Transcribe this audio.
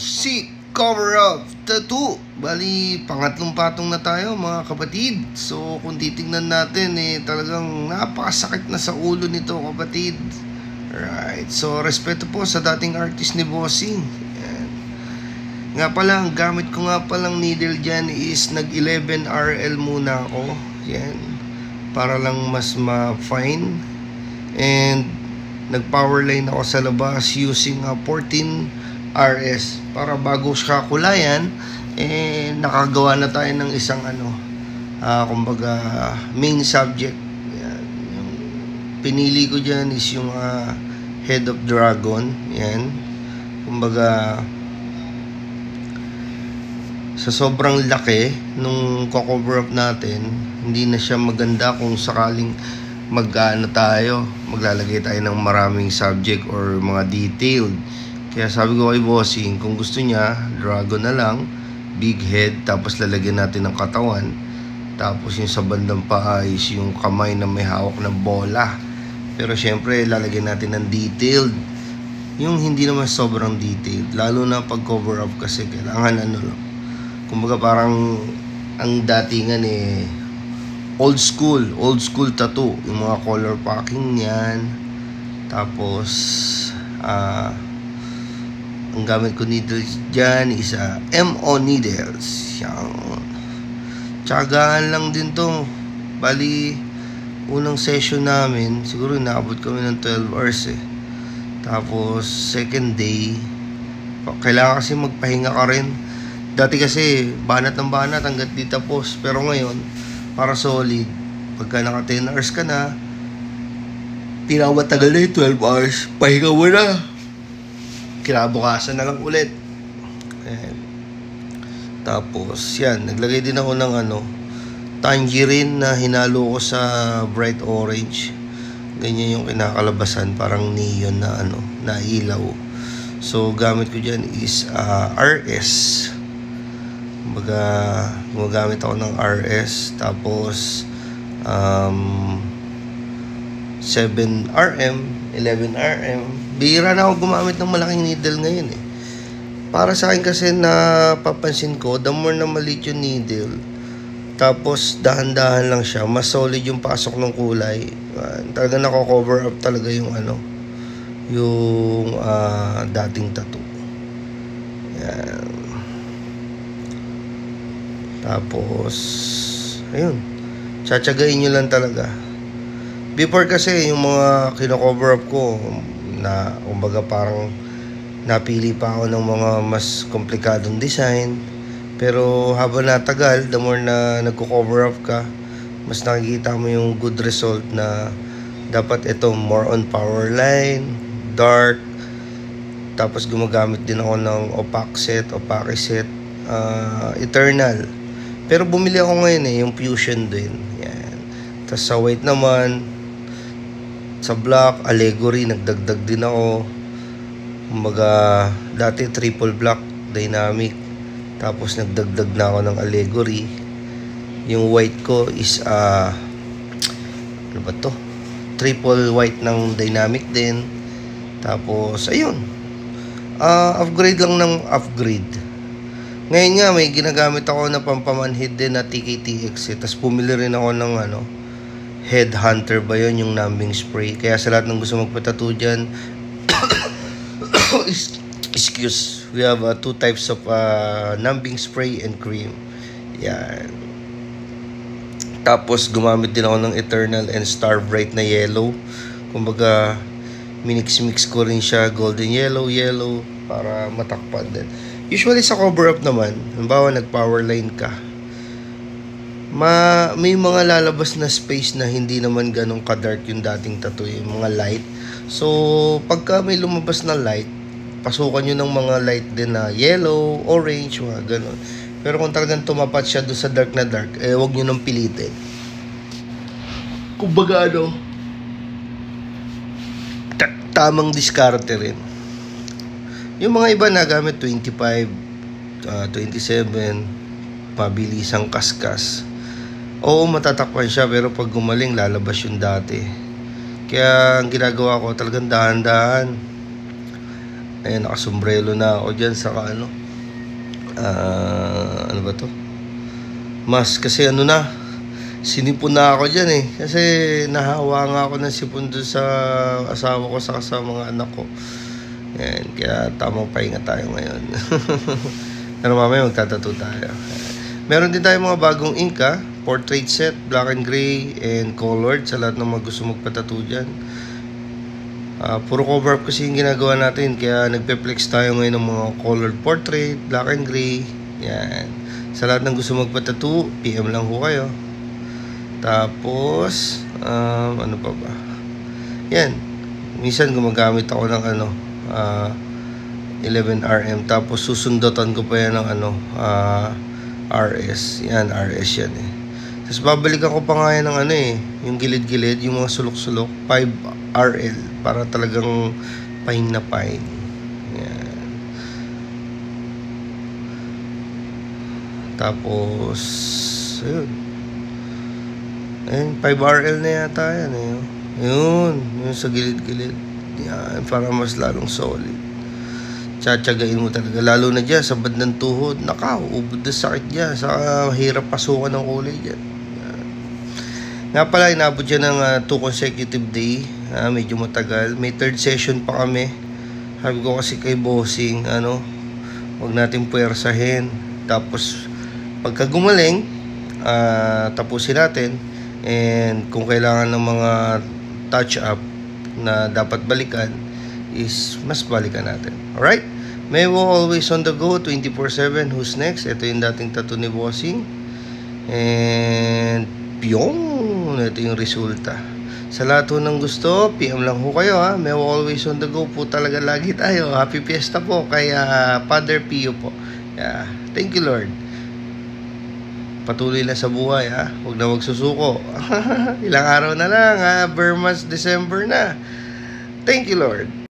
Si Cover Up Tattoo. Bali, pangatlong patong na tayo mga kapatid. So kung titingnan natin talagang napakasakit na sa ulo nito kapatid. Right, so respeto po sa dating artist ni Bossing. Yan. Nga pala, ang gamit ko nga palang needle dyan is nag 11 RL muna ako. Yan, para lang mas ma-fine. And nag power line ako sa labas using 14 RS para bago siya kulayan nakagawa na tayo ng isang kumbaga main subject. Yan. Yung pinili ko dyan is yung head of dragon. Yan, kumbaga sa sobrang laki nung cover up natin, hindi na siya maganda kung sakaling maglalagay tayo ng maraming subject or mga detailed. Kaya sabi ko kay Bossing, kung gusto niya, dragon na lang, big head, tapos lalagyan natin ng katawan. Tapos yung sa bandang paa is yung kamay na may hawak ng bola. Pero syempre, lalagyan natin ng detailed. Yung hindi naman sobrang detailed. Lalo na pag cover up kasi kailangan kumbaga parang ang datingan old school tattoo. Yung mga color packing yan. Tapos, ang gamit ko needles dyan is MO needles. Yan. Tsagaan lang din to. Bali, unang session namin, siguro inaabot kami ng 12 hours Tapos, second day, kailangan kasi magpahinga ka rin. Dati kasi, banat ng banat hanggat di tapos. Pero ngayon, para solid, pagka naka 10 hours ka na, pinamatagal na yung 12 hours, pahinga mo na. Kinabukasan na lang ulit. Ayan. Tapos yan, naglagay din ako ng tangerine na hinalo ko sa bright orange. Ganyan yung kinakalabasan, parang neon na ilaw. So gamit ko dyan is RS. Kumbaga gumagamit ako ng RS. Tapos 7RM, 11RM. Bihira na ako gumamit ng malaking needle ngayon Para sa akin kasi napapansin ko, the more na maliit yung needle, tapos dahan-dahan lang siya, mas solid yung pasok ng kulay. Talaga nako-cover up talaga yung yung dating tattoo. Yan. Tapos ayun, tsatsagain nyo lang talaga. Before kasi yung mga kino-cover up ko na kumbaga parang napili pa ako ng mga mas komplikadong design. Pero habang natagal, the more na nagko-cover up ka, mas nakikita mo yung good result na dapat ito more on power line, dark. Tapos gumagamit din ako ng opaque set, eternal. Pero bumili ako ngayon yung fusion din. Yan. Tapos sa white naman, sa black, allegory, nagdagdag din ako. Kumbaga, dati triple black, dynamic. Tapos nagdagdag na ako ng allegory. Yung white ko is, triple white ng dynamic din. Tapos, ayun. Upgrade lang ng upgrade. Ngayon nga, may ginagamit ako na pampamanhid din na TKTX. Tapos pumili rin ako ng Headhunter ba yun, yung numbing spray. Kaya sa lahat ng gusto magpatattoo dyan, excuse, we have two types of numbing spray and cream. Yan. Tapos gumamit din ako ng Eternal and Star Bright na yellow. Kumbaga minix-mix ko rin siya, golden yellow, para matakpan din. Usually sa cover up naman, halimbawa nag power line ka, may mga lalabas na space na hindi naman ganun ka-dark yung dating tattoo, yung mga light. So, pagka may lumabas na light, pasukan nyo ng mga light din na yellow, orange, mga ganun. Pero kung talagang tumapat siya doon sa dark na dark, wag nyo nang pilitin. Kumbaga tamang diskarte rin. Yung mga iba na gamit 25, 27, pabilisang kaskas. Oo, matatakpan siya, pero pag gumaling, lalabas yung dati. Kaya ang ginagawa ko talagang dahan-dahan. Ayan, nakasombrelo na ako dyan sa ano ba to? Mas kasi ano na, sinipon na ako dyan eh. Kasi nahawa nga ako ng sipon doon sa asawa ko sa mga anak ko. Yan, kaya tamang pahinga tayo ngayon. Pero mamaya magtatato tayo. Meron din tayo mga bagong ink portrait set, black and gray, and colored sa lahat ng mga gusto magpatato dyan. Puro cover up kasi yung ginagawa natin, kaya nagpe-flex tayo ngayon ng mga colored portrait, black and gray. Yan. Sa lahat ng gusto magpatato, PM lang ho kayo. Tapos ano pa ba? Yan. Minsan gumagamit ako ng 11RM, tapos susundutan ko pa yan ng RS. Yan, RS yan eh. Tapos babalikan ko pa nga yan ng yung gilid-gilid, yung mga sulok-sulok, 5RL, para talagang pahin na pahin. Yan. Tapos ayun. Ayun, 5RL na yata yan eh. Yun sa gilid-gilid. Yan, para mas lalong solid. Tsatsagain mo talaga, lalo na dyan sa bandang tuhod. Ubod na sakit dyan, sa hirap pasukan ng kulay dyan. Nga pala, inabot dyan ng 2 consecutive day. Medyo matagal. May 3rd session pa kami. Sabi ko kasi kay bossing, huwag natin puwersahin. Tapos pagka gumaling, tapusin natin. And kung kailangan ng mga touch up na dapat balikan, is mas balikan natin. Alright? Mewo always on the go, 24/7. Who's next? Ito yung dating tattoo ni bossing. And pyong! Ito yung resulta. Sa lahat ho ng gusto, PM lang ho kayo Mewo always on the go po talaga lagi tayo. Happy Fiesta po kay Father Pio po. Yeah. Thank you, Lord. Patuloy lang sa buhay Huwag na magsusuko. Ilang araw na lang Burmas, December na. Thank you, Lord.